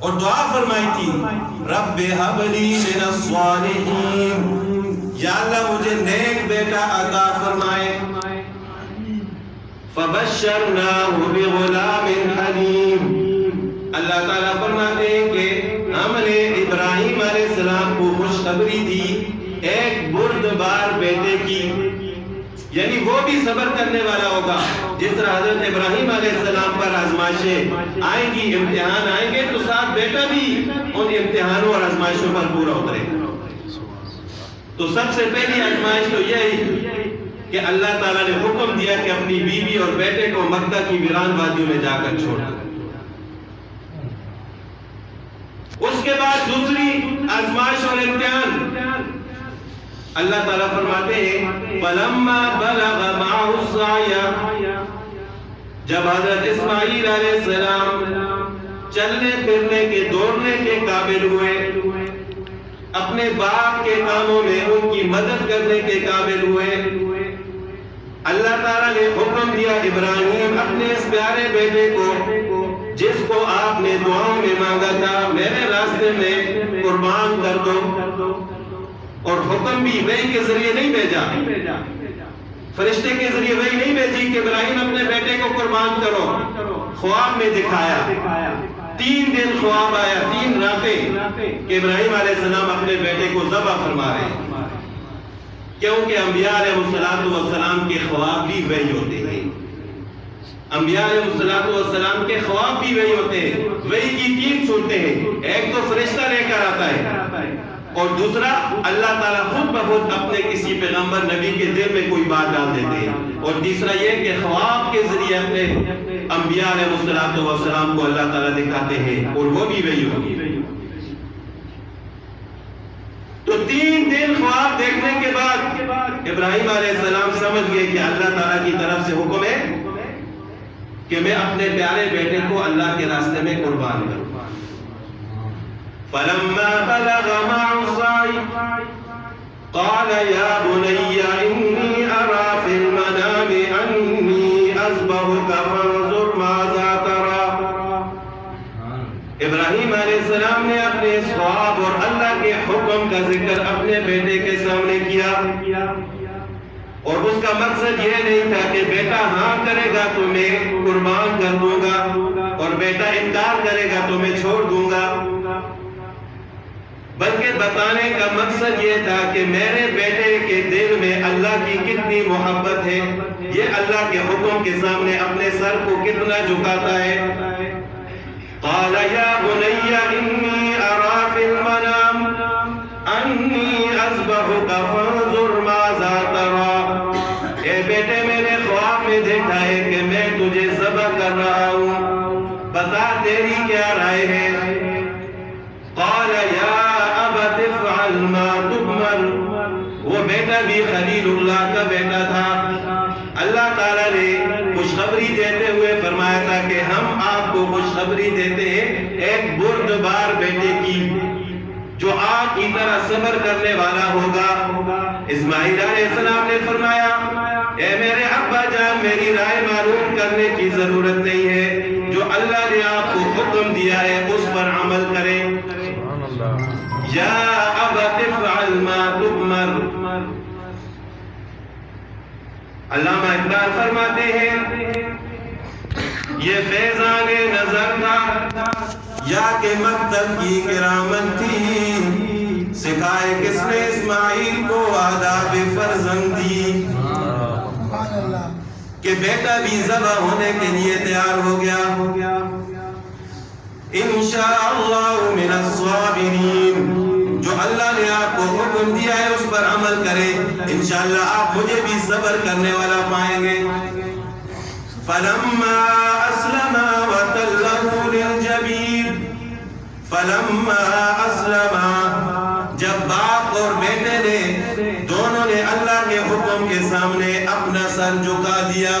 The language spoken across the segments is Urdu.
اور دعا فرمائی تھی رب ہب لی من الصالحین، یا اللہ مجھے نیک بیٹا عطا فرمائے۔ فبشرناہ بغلام حلیم، اللہ تعالیٰ فرماتے ہیں کہ ہم نے ابراہیم علیہ السلام کو خوشخبری دی ایک بردبار بیٹے کی، یعنی وہ بھی صبر کرنے والا ہوگا۔ جس طرح حضرت ابراہیم علیہ السلام پر آزمائشیں آئیں گی، امتحان آئیں گے، تو ساتھ بیٹا بھی ان امتحانوں اور آزمائشوں پر پورا اترے۔ تو سب سے پہلی آزمائش تو یہی کہ اللہ تعالیٰ نے حکم دیا کہ اپنی بیوی اور بیٹے کو مکہ کی ویران وادیوں میں جا کر چھوڑ دو۔ اس کے بعد دوسری آزمائش اور امتحان، اللہ تعالیٰ فرماتے ہیں فَلَمَّا بَلَغَ مَعَهُ السَّعْيَ، جب حضرت اسماعیل علیہ السلام چلنے پھرنے کے دوڑنے کے قابل ہوئے، اپنے باپ کے کاموں میں ان کی مدد کرنے کے قابل ہوئے، اللہ تعالیٰ نے حکم دیا ابراہیم اپنے اس پیارے بیٹے کو جس کو آپ نے دعاؤں میں مانگا تھا میرے راستے میں قربان کر دو۔ اور حکم بھی وحی کے ذریعے نہیں بھیجا، فرشتے کے ذریعے وحی نہیں بھیجی کہ ابراہیم اپنے بیٹے کو قربان کرو، خواب میں دکھایا۔ 3 دن خواب آیا، 3 راتیں کہ ابراہیم علیہ السلام اپنے بیٹے کو ذبح فرما رہے ہیں، کیونکہ انبیاء علیہ السلام کے خواب بھی وحی ہوتے ہیں۔ انبیاء علیہ السلام کے خواب بھی وحی ہوتے ہیں۔ وحی کی 3 صورتیں ہیں، ایک تو فرشتہ لے کر آتا ہے، اور دوسرا اللہ تعالیٰ خود بخود اپنے کسی پیغمبر نبی کے دل میں کوئی بات ڈال دیتے ہیں، اور تیسرا یہ کہ خواب کے ذریعے اپنے انبیاء علیہ السلام کو اللہ تعالیٰ دکھاتے ہیں، اور وہ بھی وحی ہوتی ہے۔ تو 3 دن خواب دیکھنے کے بعد ابراہیم علیہ السلام سمجھ گئے کہ اللہ تعالیٰ کی طرف سے حکم ہے کہ میں اپنے پیارے بیٹے کو اللہ کے راستے میں قربان کروں۔ فَلَمَّا بَلَغَ مَعَهُ السَّعْيَ قَالَ يَا بُنَيَّ إِنِّي أَرَى فِي الْمَنَامِ أَنِّي أَذْبَحُكَ فَانظُرْ مَاذَا تَرَىٰ۔ ابراہیم علیہ السلام نے اپنے اس خواب اور اللہ کے حکم کا ذکر اپنے بیٹے کے سامنے کیا، اور اس کا مقصد یہ نہیں تھا کہ بیٹا ہاں کرے گا تو میں قربان کر دوں گا، اور بیٹا انکار کرے گا تو میں چھوڑ دوں گا، بلکہ بتانے کا مقصد یہ تھا کہ میرے بیٹے کے دل میں اللہ کی کتنی محبت ہے، یہ اللہ کے حکم کے سامنے اپنے سر کو کتنا جھکاتا ہے۔ قال یا بنی انی ارى فی المنام انی اذبحک فانظر ماذا ترى، اے بیٹے میں نے خواب میں دیکھا ہے کہ میں تجھے ذبح کر رہا ہوں، بتا تیری کیا رائے ہے۔ قال یا ابت افعل ما تؤمر، وہ بیٹا بھی خلیل اللہ کا بیٹا تھا۔ اللہ تعالیٰ نے خوشخبری دیتے ہوئے فرمایا تھا کہ ہم آپ کو خوشخبری دیتے ہیں ایک بردبار بیٹے کی جو آگ کی طرح صبر کرنے والا ہوگا۔ اسماعیل علیہ السلام نے فرمایا اے میرے ابا جان، میری رائے معلوم کرنے کی ضرورت نہیں ہے، جو اللہ نے آپ کو حکم دیا ہے اس پر عمل کریں۔ یا ابت افعل ما تؤمر۔ علامہ اقبال فرماتے ہیں یہ فیضان نظر تھا یا کہ مکتب کی کرامت تھی، سکھائے کس نے اسماعیل کو آداب فرزندی، کہ بیٹا بھی ذبح ہونے کے لیے تیار ہو گیا۔ انشاءاللہ من الصابرین، جو اللہ نے آپ کو حکم دیا ہے اس پر عمل کرے، انشاءاللہ آپ مجھے بھی صبر کرنے والا پائیں گے۔ فلما اسلما وتلہ للجبین، فلما اسلما، جب باپ اور بیٹے نے دونوں نے اللہ کے حکم کے سامنے اپنا سر جھکا دیا،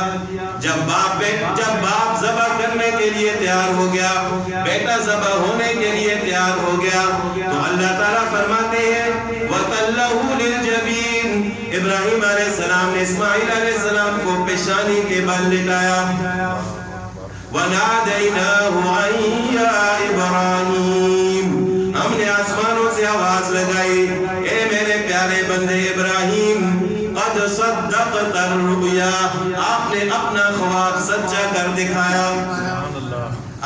جب باپ ذبح کرنے کے لیے تیار ہو گیا، بیٹا ذبح ہونے کے لیے تیار ہو گیا، تو اللہ تعالیٰ فرماتے ہیں وَتَلَّهُ لِلْجَبِينِ، ابراہیم علیہ السلام نے اسماعیل علیہ السلام کو پیشانی کے بل لٹایا۔ وَنَادَيْنَاهُ أَن يَا إِبْرَاهِيمُ، دکھایا.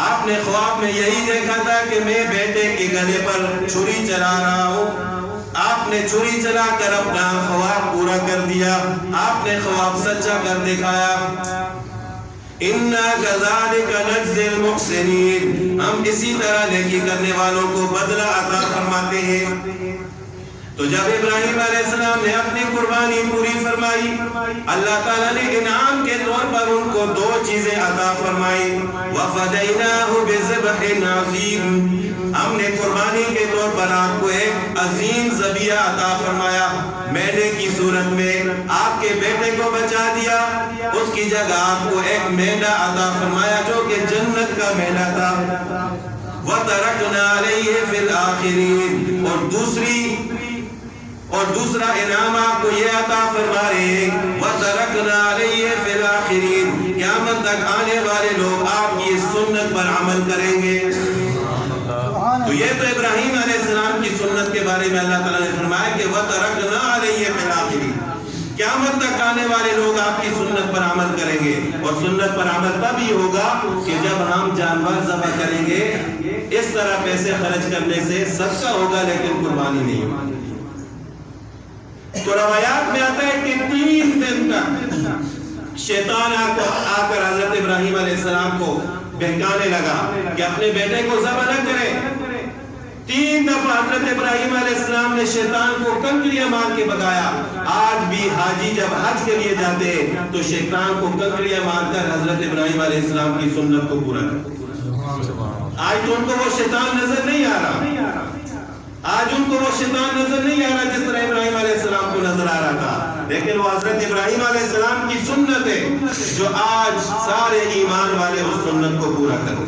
آپ نے خواب میں یہی دیکھا تھا کہ میں بیٹے کے گلے پر چھری چلا رہا ہوں. آپ نے چھری چلا کر اپنا خواب پورا کر دیا. آپ نے خواب سچا کر دکھایا. اِنَّا كَذَلِكَ نَجْزِي الْمُحْسِنِينَ، ہم اسی طرح نیکی کرنے والوں کو بدلہ عطا فرماتے ہیں. تو جب ابراہیم علیہ السلام نے اپنی قربانی پوری فرمائی، اللہ تعالیٰ نے انعام کے طور پر ان کو دو چیزیں عطا فرمائی. وَفَدَيْنَاهُ بِذِبْحٍ عَظِيمٍ، ہم نے قربانی کے طور پر آپ کو ایک عظیم ذبیحہ عطا فرمایا. مینڈے کی صورت میں آپ کے بیٹے کو بچا دیا، اس کی جگہ آپ کو ایک مینڈا عطا فرمایا جو کہ جنت کا مینڈا تھا. وَتَرَكْنَا عَلَيْهِ فِي الْآخِرِينَ، اور دوسرا انعام آپ کو یہ عطا فرما رہے ہیں. وَتَرَكْنَا عَلَيْهِ فِي الْآخِرِينَ، قیامت تک آنے والے لوگ آپ کی سنت پر عمل کریں گے. تو یہ تو ابراہیم علیہ السلام کی سنت کے بارے میں اللہ تعالیٰ نے فرمایا کہ وَتَرَكْنَا عَلَيْهِ فِي الْآخِرِينَ، قیامت تک آنے والے لوگ آپ کی سنت پر عمل کریں گے. اور سنت پر عمل تب ہی ہوگا کہ جب ہم جانور ذبح کریں گے. اس طرح پیسے خرچ کرنے سے صدقہ ہوگا لیکن قربانی نہیں ہوگی. تو روایات میں آتا ہے کہ 3 دن تک شیطان آ کر حضرت ابراہیم علیہ السلام کو بہکانے لگا کہ اپنے بیٹے کو ذبح نہ کریں. 3 دفعہ حضرت ابراہیم علیہ السلام نے شیطان کو کنکریاں مار کے بگایا. آج بھی حاجی جب حج کے لیے جاتے ہیں تو شیطان کو کنکریاں مار کر حضرت ابراہیم علیہ السلام کی سنت کو پورا کرتے. آج تو ان کو وہ شیطان نظر نہیں آ رہا. آج ان کو وہ شیطان نظر نہیں آ رہا جس طرح ابراہیم علیہ السلام کو نظر آ رہا تھا. لیکن وہ حضرت ابراہیم علیہ السلام کی سنت ہے جو آج سارے ایمان والے اس سنت کو پورا کرتے.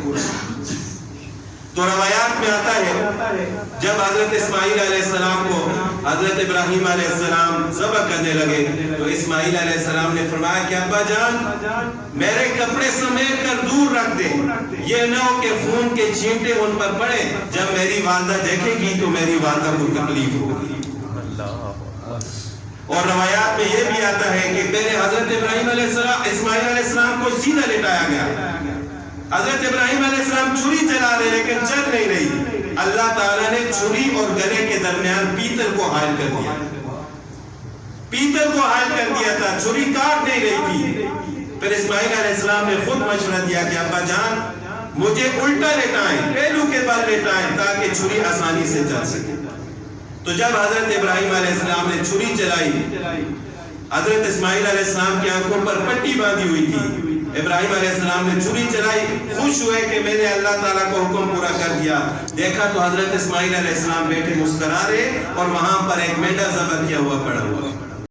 تو روایات میں آتا ہے جب حضرت اسماعیل علیہ السلام کو حضرت ابراہیم علیہ السلام ذبح کرنے لگے تو اسماعیل علیہ السلام نے فرمایا کہ ابا جان میرے کپڑے سمیٹ کر دور رکھ دیں، یہ نہ ہو کہ خون کے چھینٹے ان پر پڑے. جب میری والدہ دیکھے گی تو میری والدہ کو تکلیف ہوگی. اور روایات میں یہ بھی آتا ہے کہ پہلے حضرت ابراہیم علیہ السلام اسماعیل علیہ السلام کو سیدھا لٹایا گیا. حضرت ابراہیم علیہ السلام چھری چلا رہے لیکن چل نہیں رہی. اللہ تعالیٰ نے چھری اور گلے کے درمیان پیتل کو حائل کر دیا. پیتل کو حائل کر دیا تھا، چھری کاٹ نہیں رہی تھی. پھر اسماعیل علیہ السلام نے خود مشورہ دیا کہ ابا جان مجھے الٹا لٹائیں، پہلو کے بل لٹائیں تاکہ چھری آسانی سے چل سکے. تو جب حضرت ابراہیم علیہ السلام نے چھری چلائی، حضرت اسماعیل علیہ السلام کی آنکھوں پر پٹی باندھی ہوئی تھی. ابراہیم علیہ السلام نے چھری چلائی، خوش ہوئے کہ میں نے اللہ تعالیٰ کو حکم پورا کر دیا. دیکھا تو حضرت اسماعیل علیہ السلام بیٹھے مسکرا رہے اور وہاں پر ایک مینڈا ذبح کیا ہوا پڑا ہوا.